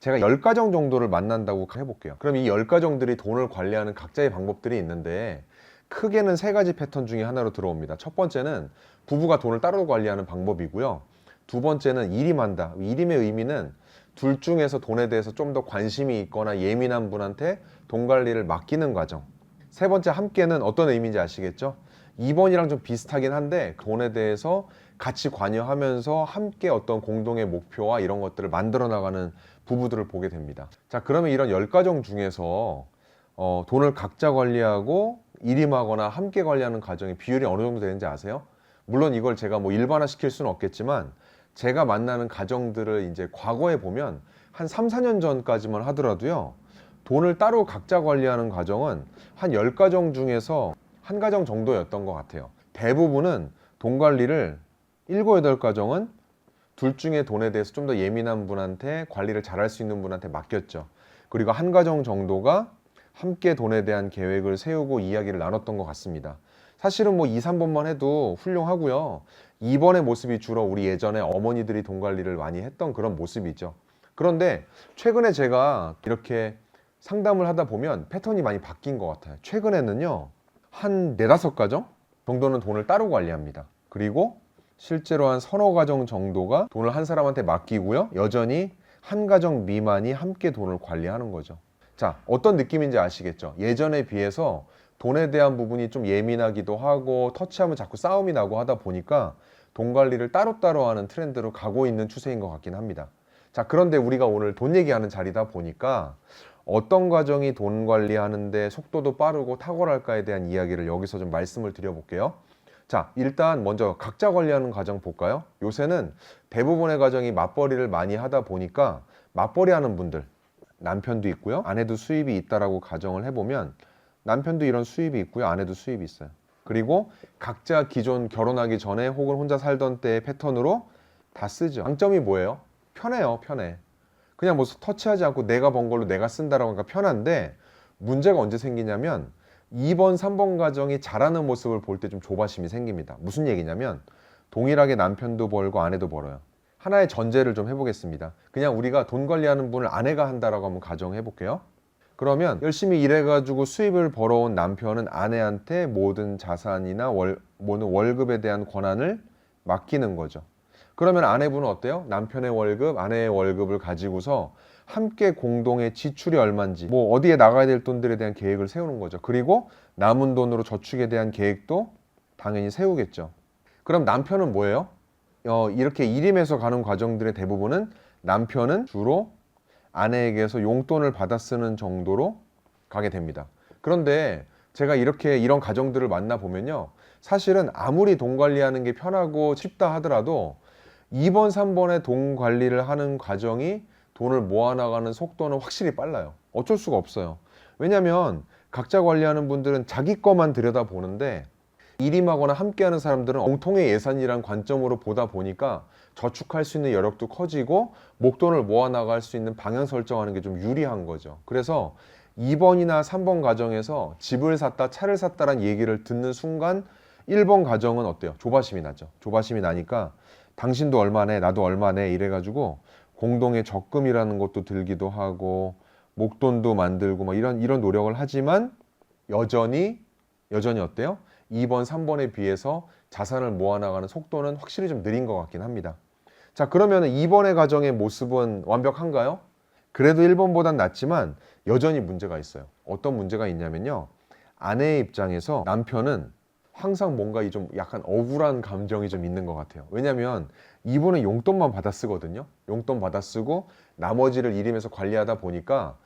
제가 10가정 정도를 만난다고 해볼게요. 그럼 이 10가정들이 돈을 관리하는 각자의 방법들이 있는데 크게는 3가지 패턴 중에 하나로 들어옵니다. 첫 번째는 부부가 돈을 따로 관리하는 방법이고요. 두 번째는 일임한다. 일임의 의미는 둘 중에서 돈에 대해서 좀 더 관심이 있거나 예민한 분한테 돈 관리를 맡기는 과정. 세 번째 함께는 어떤 의미인지 아시겠죠? 2번이랑 좀 비슷하긴 한데 돈에 대해서 같이 관여하면서 함께 어떤 공동의 목표와 이런 것들을 만들어 나가는 부부들을 보게 됩니다. 자, 그러면 이런 10가정 중에서 돈을 각자 관리하고 일임하거나 함께 관리하는 가정의 비율이 어느 정도 되는지 아세요? 물론 이걸 제가 뭐 일반화 시킬 수는 없겠지만 제가 만나는 가정들을 이제 과거에 보면 한 3, 4년 전까지만 하더라도요. 돈을 따로 각자 관리하는 가정은 한 10가정 중에서 한 가정 정도였던 것 같아요. 대부분은 돈 관리를 7, 8가정은 둘 중에 돈에 대해서 좀 더 예민한 분한테 관리를 잘할 수 있는 분한테 맡겼죠. 그리고 한 가정 정도가 함께 돈에 대한 계획을 세우고 이야기를 나눴던 것 같습니다. 사실은 뭐 2, 3번만 해도 훌륭하고요. 2번의 모습이 주로 우리 예전에 어머니들이 돈 관리를 많이 했던 그런 모습이죠. 그런데 최근에 제가 이렇게 상담을 하다 보면 패턴이 많이 바뀐 것 같아요. 최근에는요, 한 4, 5가정 정도는 돈을 따로 관리합니다. 그리고 실제로 한 서너 가정 정도가 돈을 한 사람한테 맡기고요. 여전히 한 가정 미만이 함께 돈을 관리하는 거죠. 자, 어떤 느낌인지 아시겠죠? 예전에 비해서 돈에 대한 부분이 좀 예민하기도 하고 터치하면 자꾸 싸움이 나고 하다 보니까 돈 관리를 따로따로 하는 트렌드로 가고 있는 추세인 것 같긴 합니다. 자, 그런데 우리가 오늘 돈 얘기하는 자리다 보니까 어떤 가정이 돈 관리하는데 속도도 빠르고 탁월할까에 대한 이야기를 여기서 좀 말씀을 드려볼게요. 자, 일단 먼저 각자 관리하는 가정 볼까요? 요새는 대부분의 가정이 맞벌이를 많이 하다 보니까 맞벌이 하는 분들, 남편도 있고요, 아내도 수입이 있다라고 가정을 해보면 남편도 이런 수입이 있고요, 아내도 수입이 있어요. 그리고 각자 기존 결혼하기 전에 혹은 혼자 살던 때의 패턴으로 다 쓰죠. 장점이 뭐예요? 편해요, 편해. 그냥 뭐 터치하지 않고 내가 번 걸로 내가 쓴다라고 하니까 편한데 문제가 언제 생기냐면 2번, 3번 가정이 잘하는 모습을 볼 때 좀 조바심이 생깁니다. 무슨 얘기냐면 동일하게 남편도 벌고 아내도 벌어요. 하나의 전제를 좀 해보겠습니다. 그냥 우리가 돈 관리하는 분을 아내가 한다라고 한번 가정해 볼게요. 그러면 열심히 일해가지고 수입을 벌어온 남편은 아내한테 모든 자산이나 모든 월급에 대한 권한을 맡기는 거죠. 그러면 아내분은 어때요? 남편의 월급, 아내의 월급을 가지고서 함께 공동의 지출이 얼마인지, 뭐 어디에 나가야 될 돈들에 대한 계획을 세우는 거죠. 그리고 남은 돈으로 저축에 대한 계획도 당연히 세우겠죠. 그럼 남편은 뭐예요? 이렇게 일임해서 가는 과정들의 대부분은 남편은 주로 아내에게서 용돈을 받아 쓰는 정도로 가게 됩니다. 그런데 제가 이렇게 이런 가정들을 만나 보면요, 사실은 아무리 돈 관리하는 게 편하고 쉽다 하더라도 2번, 3번의 돈 관리를 하는 과정이 돈을 모아나가는 속도는 확실히 빨라요. 어쩔 수가 없어요. 왜냐하면 각자 관리하는 분들은 자기 것만 들여다보는데 일임하거나 함께하는 사람들은 공통의 예산이란 관점으로 보다 보니까 저축할 수 있는 여력도 커지고 목돈을 모아나갈 수 있는 방향 설정하는 게 좀 유리한 거죠. 그래서 2번이나 3번 가정에서 집을 샀다, 차를 샀다라는 얘기를 듣는 순간 1번 가정은 어때요? 조바심이 나죠. 조바심이 나니까 당신도 얼마 내, 나도 얼마 내 이래가지고 공동의 적금이라는 것도 들기도 하고 목돈도 만들고 막 이런 노력을 하지만 여전히 어때요? 2번, 3번에 비해서 자산을 모아나가는 속도는 확실히 좀 느린 것 같긴 합니다. 자, 그러면 2번의 가정의 모습은 완벽한가요? 그래도 1번보단 낫지만 여전히 문제가 있어요. 어떤 문제가 있냐면요, 아내의 입장에서 남편은 항상 뭔가 이 좀 약간 억울한 감정이 좀 있는 것 같아요. 왜냐면 이분은 용돈만 받아 쓰거든요. 용돈 받아 쓰고 나머지를 일임해서 관리하다 보니까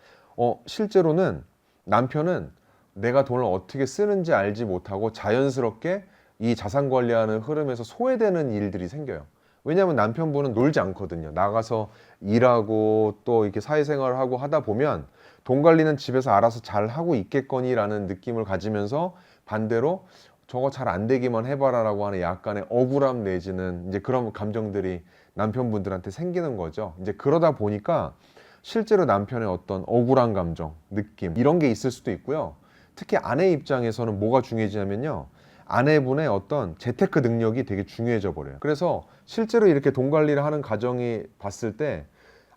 실제로는 남편은 내가 돈을 어떻게 쓰는지 알지 못하고 자연스럽게 이 자산 관리하는 흐름에서 소외되는 일들이 생겨요. 왜냐하면 남편분은 놀지 않거든요. 나가서 일하고 또 이렇게 사회생활을 하고 하다 보면 돈 관리는 집에서 알아서 잘 하고 있겠거니라는 느낌을 가지면서 반대로 저거 잘 안 되기만 해봐라 라고 하는 약간의 억울함 내지는 이제 그런 감정들이 남편분들한테 생기는 거죠. 이제 그러다 보니까 실제로 남편의 어떤 억울한 감정, 느낌 이런 게 있을 수도 있고요. 특히 아내 입장에서는 뭐가 중요해지냐면요, 아내분의 어떤 재테크 능력이 되게 중요해져 버려요. 그래서 실제로 이렇게 돈 관리를 하는 가정이 봤을 때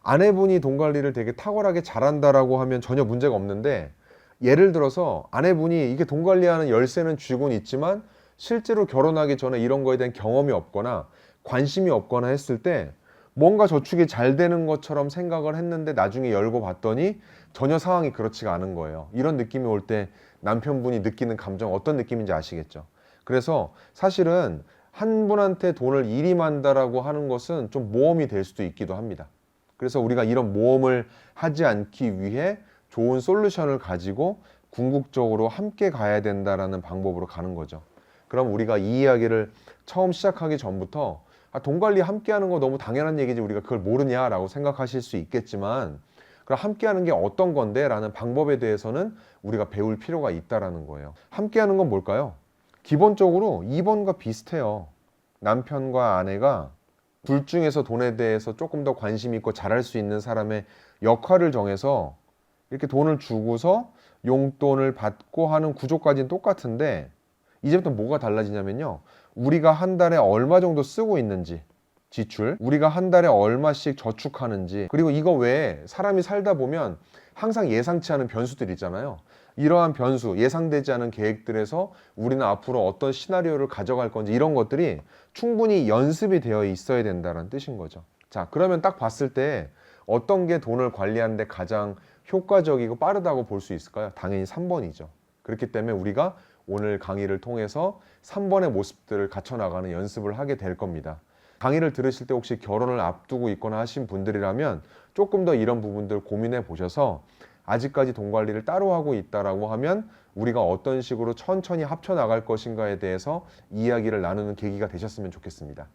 아내분이 돈 관리를 되게 탁월하게 잘한다라고 하면 전혀 문제가 없는데, 예를 들어서 아내분이 이게 돈 관리하는 열쇠는 쥐고는 있지만 실제로 결혼하기 전에 이런 거에 대한 경험이 없거나 관심이 없거나 했을 때 뭔가 저축이 잘 되는 것처럼 생각을 했는데 나중에 열고 봤더니 전혀 상황이 그렇지가 않은 거예요. 이런 느낌이 올 때 남편분이 느끼는 감정 어떤 느낌인지 아시겠죠? 그래서 사실은 한 분한테 돈을 일임한다라고 하는 것은 좀 모험이 될 수도 있기도 합니다. 그래서 우리가 이런 모험을 하지 않기 위해 좋은 솔루션을 가지고 궁극적으로 함께 가야 된다라는 방법으로 가는 거죠. 그럼 우리가 이 이야기를 처음 시작하기 전부터 돈 관리 함께 하는 거 너무 당연한 얘기지 우리가 그걸 모르냐라고 생각하실 수 있겠지만, 그럼 함께 하는 게 어떤 건데? 라는 방법에 대해서는 우리가 배울 필요가 있다라는 거예요. 함께 하는 건 뭘까요? 기본적으로 2번과 비슷해요. 남편과 아내가 둘 중에서 돈에 대해서 조금 더 관심 있고 잘할 수 있는 사람의 역할을 정해서 이렇게 돈을 주고서 용돈을 받고 하는 구조까지는 똑같은데, 이제부터 뭐가 달라지냐면요, 우리가 한 달에 얼마 정도 쓰고 있는지, 지출, 우리가 한 달에 얼마씩 저축하는지, 그리고 이거 외에 사람이 살다 보면 항상 예상치 않은 변수들이 있잖아요. 이러한 변수, 예상되지 않은 계획들에서 우리는 앞으로 어떤 시나리오를 가져갈 건지, 이런 것들이 충분히 연습이 되어 있어야 된다는 뜻인 거죠. 자, 그러면 딱 봤을 때 어떤 게 돈을 관리하는 데 가장 효과적이고 빠르다고 볼 수 있을까요? 당연히 3번이죠. 그렇기 때문에 우리가 오늘 강의를 통해서 3번의 모습들을 갖춰나가는 연습을 하게 될 겁니다. 강의를 들으실 때 혹시 결혼을 앞두고 있거나 하신 분들이라면 조금 더 이런 부분들 고민해 보셔서, 아직까지 돈 관리를 따로 하고 있다라고 하면 우리가 어떤 식으로 천천히 합쳐 나갈 것인가에 대해서 이야기를 나누는 계기가 되셨으면 좋겠습니다.